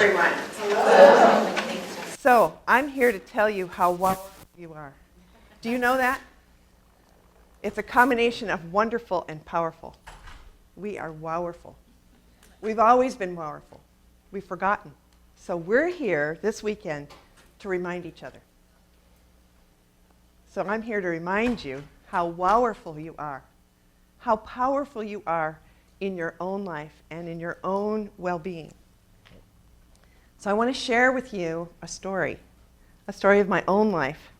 everyone. Hello. So, I'm here to tell you how wonderful you are. Do you know that? It's a combination of wonderful and powerful. We are wowerful. We've always been wowerful. We've forgotten. So we're here this weekend to remind each other. So I'm here to remind you how wowerful you are, how powerful you are in your own life and in your own well-being. So I want to share with you a story of my own life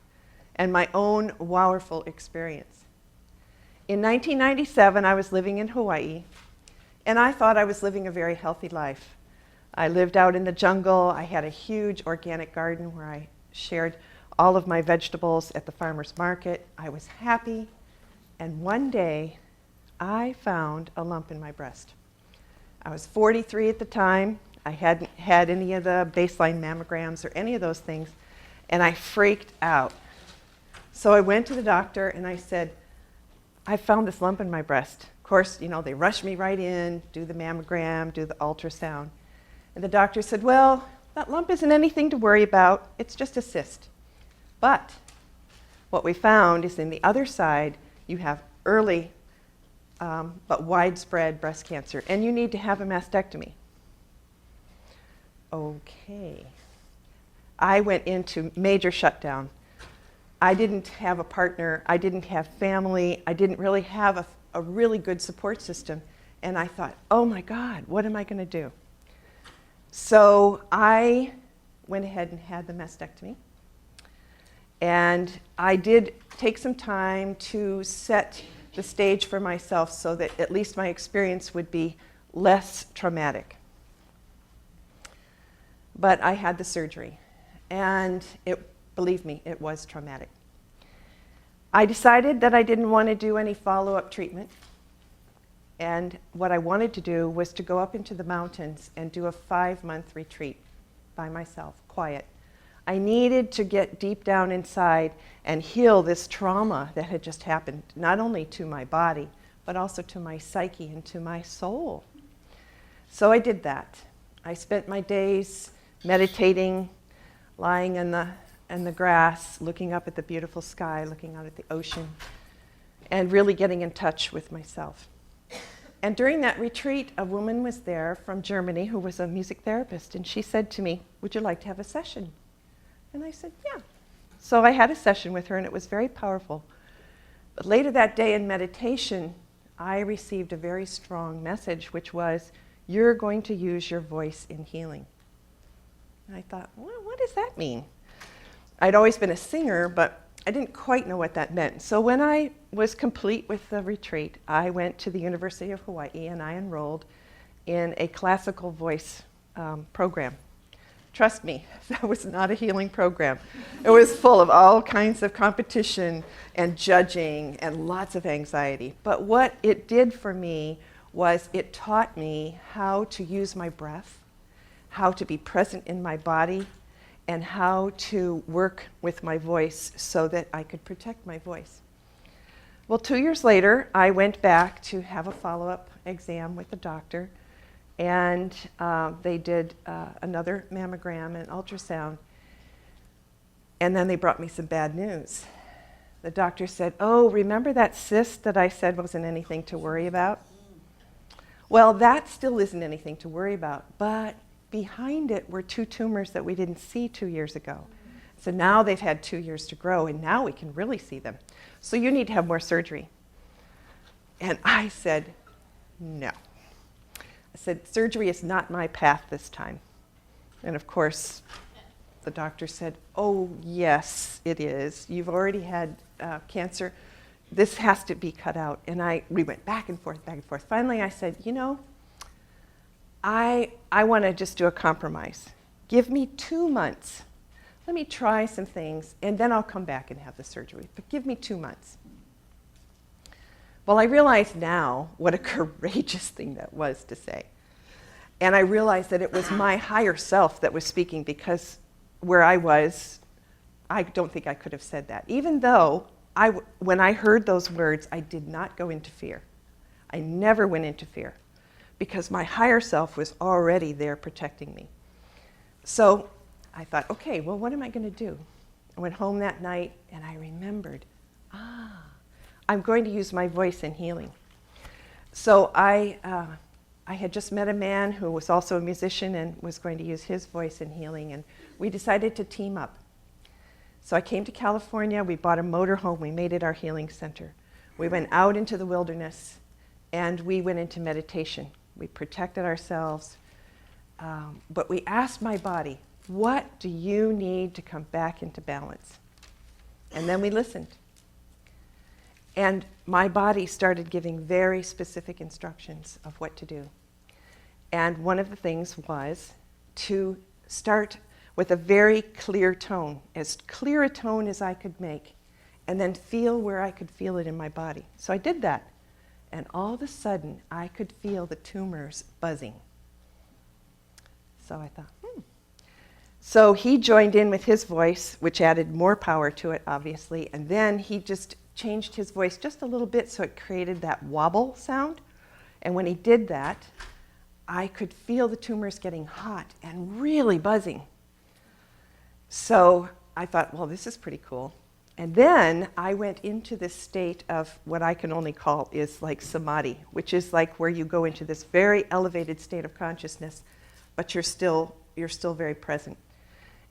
and my own wowerful experience. In 1997, I was living in Hawaii, and I thought I was living a very healthy life. I lived out in the jungle. I had a huge organic garden where I shared all of my vegetables at the farmer's market. I was happy, and one day I found a lump in my breast. I was 43 at the time. I hadn't had any of the baseline mammograms or any of those things, and I freaked out. So I went to the doctor and I said, I found this lump in my breast. Of course, you know, they rushed me right in, do the mammogram, do the ultrasound. And the doctor said, well, that lump isn't anything to worry about. It's just a cyst. But what we found is in the other side, you have early but widespread breast cancer, and you need to have a mastectomy. Okay. I went into major shutdown. I didn't have a partner. I didn't have family. I didn't really have a really good support system. And I thought, oh my God, what am I going to do? So I went ahead and had the mastectomy. And I did take some time to set the stage for myself so that at least my experience would be less traumatic. But I had the surgery, and believe me, it was traumatic. I decided that I didn't want to do any follow-up treatment, and what I wanted to do was to go up into the mountains and do a 5-month retreat by myself, quiet. I needed to get deep down inside and heal this trauma that had just happened, not only to my body, but also to my psyche and to my soul. So I did that. I spent my days meditating, lying in the grass, looking up at the beautiful sky, looking out at the ocean, and really getting in touch with myself. And during that retreat, a woman was there from Germany who was a music therapist, and she said to me, would you like to have a session? And I said, yeah. So I had a session with her, and it was very powerful. But later that day in meditation, I received a very strong message, which was, you're going to use your voice in healing. And I thought, well, what does that mean? I'd always been a singer, but I didn't quite know what that meant. So when I was complete with the retreat, I went to the University of Hawaii and I enrolled in a classical voice program. Trust me, that was not a healing program. It was full of all kinds of competition and judging and lots of anxiety. But what it did for me was it taught me how to use my breath, how to be present in my body, and how to work with my voice so that I could protect my voice. Well, 2 years later, I went back to have a follow-up exam with the doctor, and they did another mammogram and ultrasound, and then they brought me some bad news. The doctor said, oh, remember that cyst that I said wasn't anything to worry about? Well, that still isn't anything to worry about, but behind it were 2 tumors that we didn't see 2 years ago. So now they've had 2 years to grow, and now we can really see them. So you need to have more surgery. And I said, no. I said, surgery is not my path this time. And of course, the doctor said, oh, yes, it is. You've already had cancer. This has to be cut out. And we went back and forth, back and forth. Finally, I said, you know, I want to just do a compromise. Give me 2 months. Let me try some things, and then I'll come back and have the surgery. But give me 2 months. Well, I realize now what a courageous thing that was to say. And I realized that it was my higher self that was speaking, because where I was, I don't think I could have said that. Even though when I heard those words, I did not go into fear. I never went into fear, because my higher self was already there protecting me. So I thought, okay, well, what am I going to do? I went home that night and I remembered, I'm going to use my voice in healing. So I had just met a man who was also a musician and was going to use his voice in healing, and we decided to team up. So I came to California, we bought a motorhome, we made it our healing center. We went out into the wilderness and we went into meditation. We protected ourselves, but we asked my body, what do you need to come back into balance? And then we listened. And my body started giving very specific instructions of what to do. And one of the things was to start with a very clear tone, as clear a tone as I could make, and then feel where I could feel it in my body. So I did that. And all of a sudden, I could feel the tumors buzzing. So I thought, So he joined in with his voice, which added more power to it, obviously, and then he just changed his voice just a little bit so it created that wobble sound. And when he did that, I could feel the tumors getting hot and really buzzing. So I thought, well, this is pretty cool. And then I went into this state of what I can only call is like samadhi, which is like where you go into this very elevated state of consciousness, but you're still very present.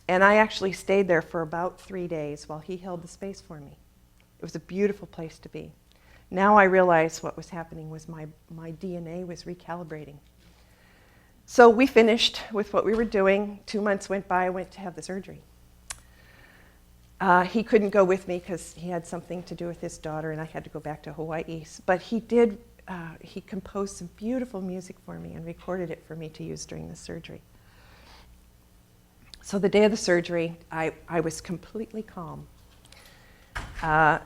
And I actually stayed there for about 3 days while he held the space for me. It was a beautiful place to be. Now I realize what was happening was my DNA was recalibrating. So we finished with what we were doing. 2 months went by, I went to have the surgery. He couldn't go with me because he had something to do with his daughter and I had to go back to Hawaii. But he composed some beautiful music for me and recorded it for me to use during the surgery. So the day of the surgery, I was completely calm.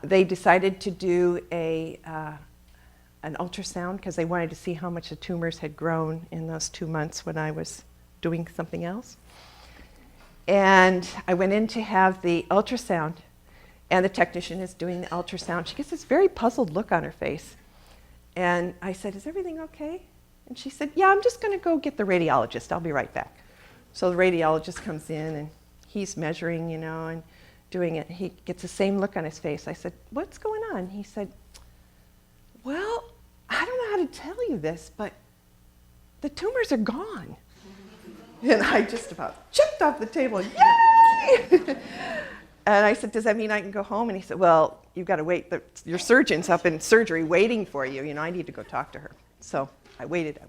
They decided to do an ultrasound because they wanted to see how much the tumors had grown in those 2 months when I was doing something else. And I went in to have the ultrasound, and the technician is doing the ultrasound. She gets this very puzzled look on her face. And I said, is everything okay? And she said, yeah, I'm just going to go get the radiologist. I'll be right back. So the radiologist comes in, and he's measuring, and doing it. He gets the same look on his face. I said, what's going on? He said, well, I don't know how to tell you this, but the tumors are gone. And I just about jumped off the table, yay! And I said, does that mean I can go home? And he said, well, you've got to wait. Your surgeon's up in surgery waiting for you. I need to go talk to her. So I waited.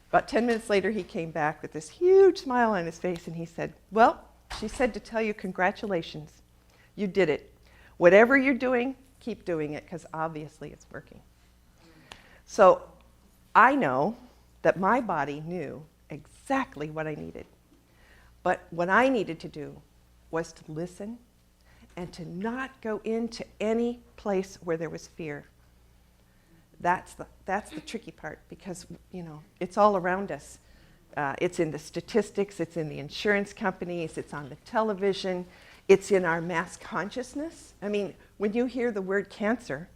About 10 minutes later, he came back with this huge smile on his face, and he said, well, she said to tell you congratulations. You did it. Whatever you're doing, keep doing it, because obviously it's working. So I know that my body knew exactly what I needed. But what I needed to do was to listen and to not go into any place where there was fear. That's the tricky part because, it's all around us. It's in the statistics, it's in the insurance companies, it's on the television, it's in our mass consciousness. I mean, when you hear the word cancer,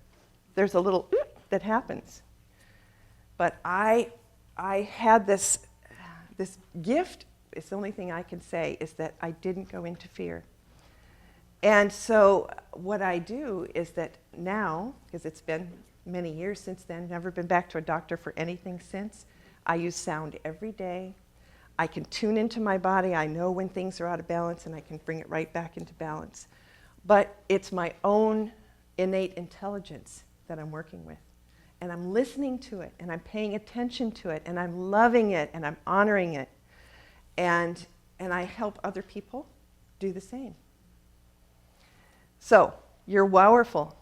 there's a little that happens. But I had this gift, it's the only thing I can say, is that I didn't go into fear. And so what I do is that now, because it's been many years since then, never been back to a doctor for anything since, I use sound every day. I can tune into my body. I know when things are out of balance and I can bring it right back into balance. But it's my own innate intelligence that I'm working with. And I'm listening to it, and I'm paying attention to it, and I'm loving it, and I'm honoring it. And I help other people do the same. So, you're powerful.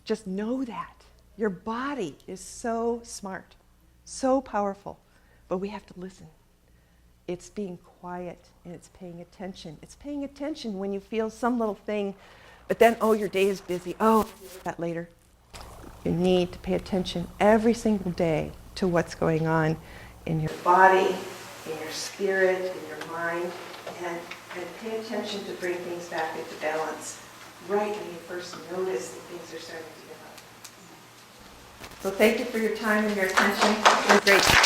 Just know that. Your body is so smart, so powerful, but we have to listen. It's being quiet, and it's paying attention. It's paying attention when you feel some little thing, but then, your day is busy. I'll do that later. You need to pay attention every single day to what's going on in your body, in your spirit, in your mind, and pay attention to bring things back into balance right when you first notice that things are starting to get up. So thank you for your time and your attention. It was great.